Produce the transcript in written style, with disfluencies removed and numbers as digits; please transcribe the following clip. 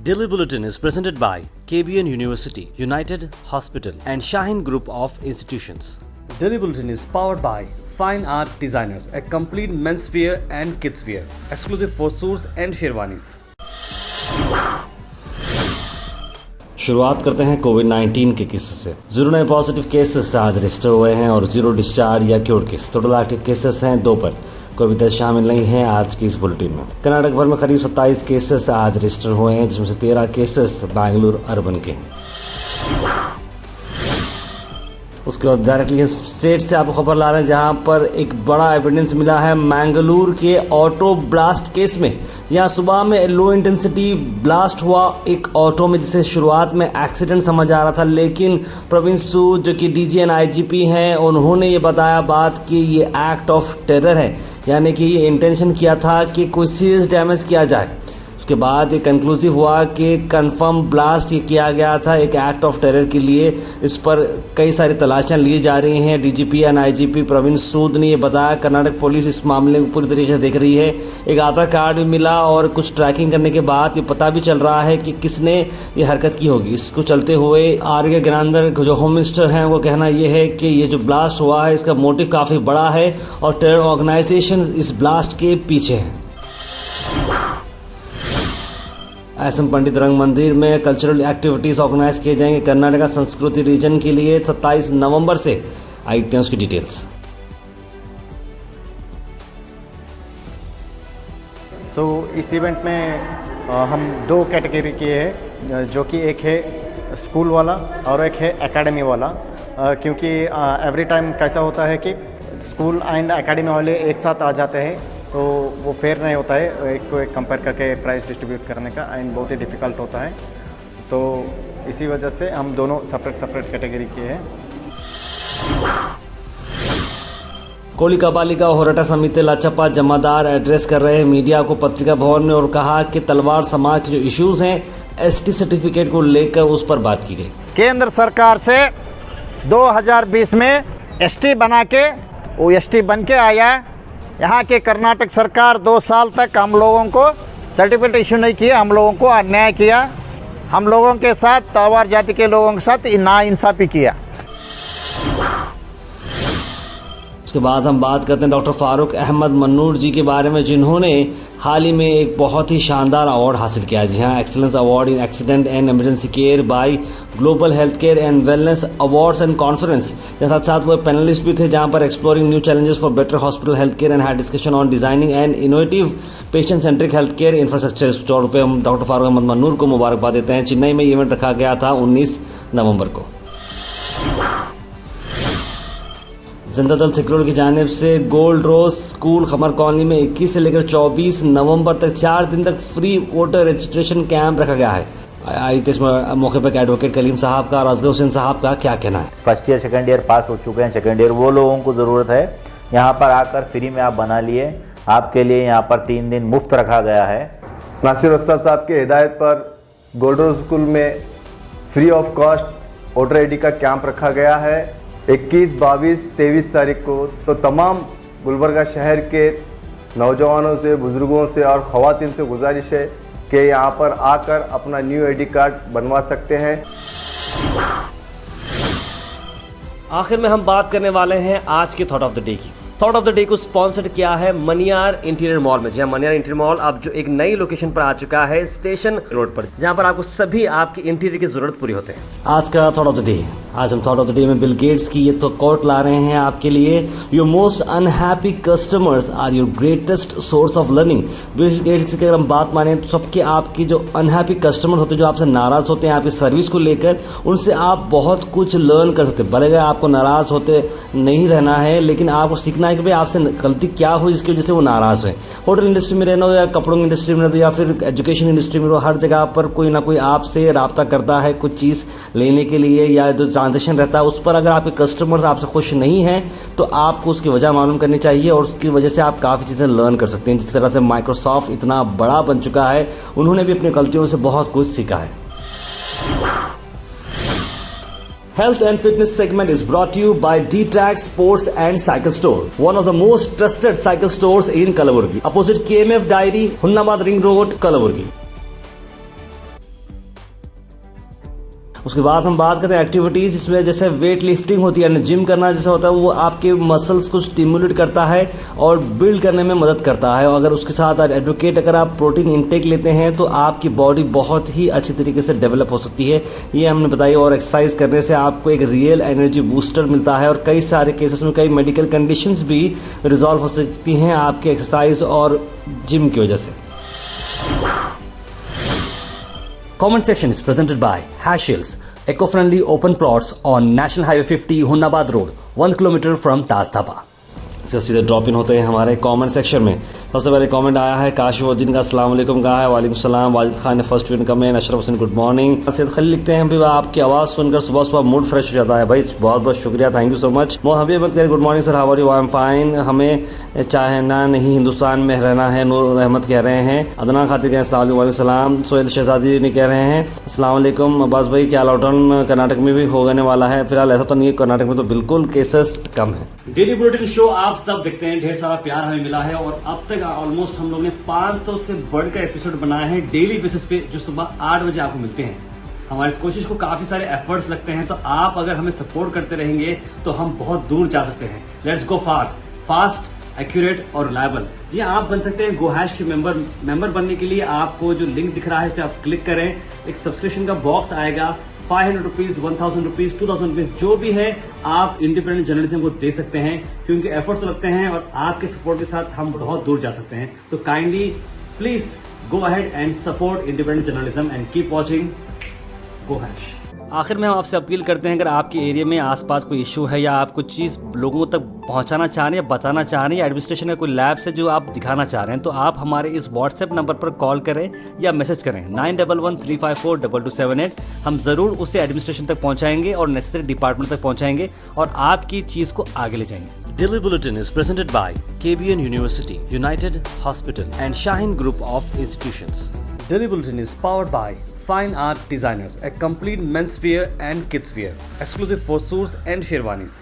Daily Bulletin is presented by KBN University, United Hospital and Shaheen Group of Institutions. Daily Bulletin is powered by Fine Art Designers, a complete menswear and kidswear, exclusive for suits and sherwanis. शुरुआत करते हैं कोविड-19 के cases से। 0 नए positive cases आज register हुए हैं और 0 डिस्चार्ज या cured case. Total active cases हैं 2 पर। कोई भी देश शामिल नहीं है आज की इस बुलेटिन में। कर्नाटक भर में करीब 27 केसेस आज रजिस्टर हुए हैं, जिसमें से 13 केसेस बेंगलुरु अर्बन के हैं। उसके बाद डायरेक्टली स्टेट से आपको खबर ला रहे हैं, जहां पर एक बड़ा एविडेंस मिला है मैंगलोर के ऑटो ब्लास्ट केस में। जहां सुबह में लो इंटेंसिटी ब्लास्ट हुआ एक ऑटो में, जिसे शुरुआत में एक्सीडेंट समझ आ रहा था, लेकिन प्रवीण सूद जो कि डीजी एंड आईजीपी हैं, उन्होंने ये बताया बात कि ये एक्ट ऑफ टेरर है, यानी कि ये इंटेंशन किया था कि कोई सीरियस डैमेज किया जाए। उसके बाद ये कंक्लूसिव हुआ कि कंफर्म ब्लास्ट ये किया गया था एक एक्ट ऑफ टेरर के लिए। इस पर कई सारी तलाशियां ली जा रही हैं। डीजीपी एंड आईजीपी प्रवीण सूद ने ये बताया कर्नाटक पुलिस इस मामले को पूरी तरीके से देख रही है। एक आधार कार्ड भी मिला और कुछ ट्रैकिंग करने के बाद ये पता भी चल रहा है कि किसने ये हरकत की होगी। इसको चलते हुए आर्य ज्ञानेंद्र जो होम मिनिस्टर हैं, वो कहना ये है कि ये जो ब्लास्ट हुआ है इसका मोटिव काफ़ी बड़ा है और टेरर ऑर्गेनाइजेशन इस ब्लास्ट के पीछे है। एसएम पंडित रंग मंदिर में कल्चरल एक्टिविटीज़ ऑर्गेनाइज किए जाएंगे कर्नाटका संस्कृति रीजन के लिए 27 नवंबर से। आइए हैं उसकी डिटेल्स। इस इवेंट में हम 2 कैटेगरी किए हैं, जो कि एक है स्कूल वाला और एक है एकेडमी वाला। क्योंकि एवरी टाइम कैसा होता है कि स्कूल एंड एकेडमी वाले एक साथ आ जाते हैं, तो वो फेयर नहीं होता है एक को एक कंपेयर करके प्राइस डिस्ट्रीब्यूट करने का, एंड बहुत ही डिफ़िकल्ट होता है। तो इसी वजह से हम दोनों सेपरेट कैटेगरी किए हैं। कोलिका बालिका होराटा समिति लाचप्पा जमादार एड्रेस कर रहे हैं मीडिया को पत्रिका भवन में और कहा कि तलवार समाज के जो इश्यूज हैं एसटी सर्टिफिकेट को लेकर उस पर बात की गई। केंद्र सरकार से 2020 में एसटी बना के वो एसटी बन के आया। यहाँ के कर्नाटक सरकार 2 साल तक हम लोगों को सर्टिफिकेट इशू नहीं किया, हम लोगों को अन्याय किया, हम लोगों के साथ तलवार जाति के लोगों के साथ नाइंसाफ़ी किया। उसके बाद हम बात करते हैं डॉक्टर फारूक अहमद मन्नूर जी के बारे में, जिन्होंने हाल ही में एक बहुत ही शानदार अवार्ड हासिल किया। जी हाँ, excellence award in accident and emergency care by global health care and wellness awards and conference. साथ साथ वो पैनलिस्ट भी थे, जहां पर exploring new challenges for better hospital health care and had discussion on designing and innovative patient centric health care infrastructure. इस तौर पर हम डॉक्टर फारूक अहमद मन्नूर को मुबारकबाद देते हैं। चेन्नई में इवेंट रखा गया था 19 नवंबर को। जनता दल सेक्युलर की जानिब से gold rose school Khamar colony में 21 से लेकर 24 नवंबर तक 4 दिन तक फ्री वोटर रजिस्ट्रेशन कैंप रखा गया है। आई इस मौके पर एडवोकेट कलीम साहब का और असगर हुसैन साहब का क्या कहना है। फर्स्ट ईयर सेकंड ईयर पास हो चुके हैं, सेकंड ईयर वो लोगों को ज़रूरत है। यहाँ पर आकर फ्री में आप बना लिए, आपके लिए यहाँ पर 3 दिन मुफ्त रखा गया है। नासिर उस्ताद साहब की हिदायत पर गोल्ड रोज स्कूल में free of cost voter ID का कैंप रखा गया है 21, 22, 23 तारीख को। तो तमाम गुलबर्गा शहर के नौजवानों से, बुजुर्गों से और ख़वातीन से गुजारिश है कि यहाँ पर आकर अपना न्यू आईडी कार्ड बनवा सकते हैं। आखिर में हम बात करने वाले हैं आज के थॉट ऑफ द डे की। थॉट ऑफ द डे को स्पॉन्सर्ड किया है मनियार इंटीरियर मॉल में। जहाँ मनियार इंटीरियर मॉल अब जो एक नई लोकेशन पर आ चुका है स्टेशन रोड पर, जहाँ पर आपको सभी आपकी इंटीरियर की जरूरत पूरी होते हैं। आज का थॉट ऑफ द डे, आज हम थॉट ऑफ द डे में बिल गेट्स की ये तो कोट ला रहे हैं आपके लिए। Your most unhappy customers are your greatest source of learning. Bill Gates की अगर हम बात माने तो सबके आपकी जो अनहैप्पी कस्टमर्स होते हैं, जो आपसे नाराज़ होते हैं आपकी सर्विस को लेकर, उनसे आप बहुत कुछ लर्न कर सकते हैं। भले अगर आपको नाराज़ होते नहीं रहना है, लेकिन आपको सीखना है कि भाई आपसे गलती क्या हुई जिसकी वजह से वो नाराज़ हुए। होटल इंडस्ट्री में रहना हो या कपड़ों की इंडस्ट्री में रहना हो या फिर एजुकेशन इंडस्ट्री में हो, हर जगह पर कोई ना कोई आपसे रब्ता करता है कुछ चीज़ लेने के लिए, या जो ट्रांजेक्शन रहता है उस पर अगर आपके कस्टमर्स आपसे खुश नहीं हैं तो आपको उसकी वजह मालूम करनी चाहिए और उसकी वजह से आप काफ़ी चीज़ें लर्न कर सकते हैं। जिस तरह से माइक्रोसॉफ्ट इतना बड़ा बन चुका है, उन्होंने भी अपनी गलतियों से बहुत कुछ सीखा है। Health and fitness segment is brought to you by D-Track Sports and Cycle Store, one of the most trusted cycle stores in Kalaburgi, opposite KMF Dairy, Hunnamad Ring Road, Kalaburgi. उसके बाद हम बात करते हैं एक्टिविटीज़, जिसमें जैसे weight lifting होती है, जिम करना जैसा होता है, वो आपके मसल्स को स्टिमुलेट करता है और बिल्ड करने में मदद करता है। अगर उसके साथ एडवोकेट अगर आप प्रोटीन इंटेक लेते हैं तो आपकी बॉडी बहुत ही अच्छी तरीके से डेवलप हो सकती है, ये हमने बताई। और एक्सरसाइज करने से आपको एक रियल एनर्जी बूस्टर मिलता है और कई सारे केसेस में कई मेडिकल कंडीशंस भी रिजॉल्व हो सकती हैं आपके एक्सरसाइज और जिम की वजह से। Comment section is presented by Hashills, eco-friendly open plots on National Highway 50, Hunnabad Road, 1 kilometer from Taj Dhaba. इसका सीधे ड्रॉप इन होते हैं हमारे कमेंट सेक्शन में। सबसे पहले कमेंट आया है काशिफुद्दीन का, अस्सलाम वालेकुम कहा है। वालेकुम सलाम। वाजिद खान ने first win comment. Ashraf Hussain good morning. Syed Khalil लिखते हैं भी आपकी आवाज़ सुनकर सुबह सुबह मूड फ्रेश हो जाता है। भाई बहुत बहुत शुक्रिया, thank you so much. Mohammad Habib Ahmed good morning sir, how are you? I am fine. हमें चाहना नहीं हिंदुस्तान में रहना है, नूर अहमद कह रहे हैं। अदनान खातिर कह अस्सलाम वालेकुम सलाम। सोहेल शहजादी ने कह रहे हैं अस्सलाम वालेकुम अब्बास भाई, क्या लॉकडाउन कर्नाटक में भी होने वाला है? फिलहाल ऐसा तो नहीं है, कर्नाटक में तो बिल्कुल केसेस कम है। डेली बुलेटिन शो आप सब देखते हैं, ढेर सारा प्यार हमें मिला है और अब तक ऑलमोस्ट हम लोग ने 500 से बढ़कर एपिसोड बनाए हैं डेली बेसिस पे, जो सुबह 8 बजे आपको मिलते हैं। हमारी कोशिश को काफी सारे एफर्ट्स लगते हैं, तो आप अगर हमें सपोर्ट करते रहेंगे तो हम बहुत दूर जा सकते हैं। Let's go far, fast, accurate और रिलायबल। जी आप बन सकते हैं गोहैश के मेंबर बनने के लिए आपको जो लिंक दिख रहा है उसे आप क्लिक करें। एक सब्सक्रिप्शन का बॉक्स आएगा, 500 रुपीज, 1000 रुपीज, 2000 रुपीज, जो भी है आप इंडिपेंडेंट जर्नलिज्म को दे सकते हैं, क्योंकि एफर्ट्स लगते हैं और आपके सपोर्ट के साथ हम बहुत दूर जा सकते हैं। तो kindly please go ahead and support independent journalism and keep watching Gohash. आखिर में हम आपसे अपील करते हैं, अगर आपके एरिया में आसपास कोई इशू है या आप कुछ चीज़ लोगों तक पहुंचाना चाह रहे हैं या बताना चाह रहे हैं या एडमिनिस्ट्रेशन का कोई लैब से जो आप दिखाना चाह रहे हैं, तो आप हमारे इस व्हाट्सएप नंबर पर कॉल करें या मैसेज करें 9113542278। हम ज़रूर उसे एडमिनिस्ट्रेशन तक पहुंचाएंगे और नेसेसरी डिपार्टमेंट तक पहुंचाएंगे और आपकी चीज़ को आगे ले जाएंगे। Daily Bulletin is presented by KBN University, United Hospital and Shaheen Group of Institutions. Daily Bulletin is powered by Fine Art Designers, a complete men's wear and kids wear, exclusive for suits and sherwanis.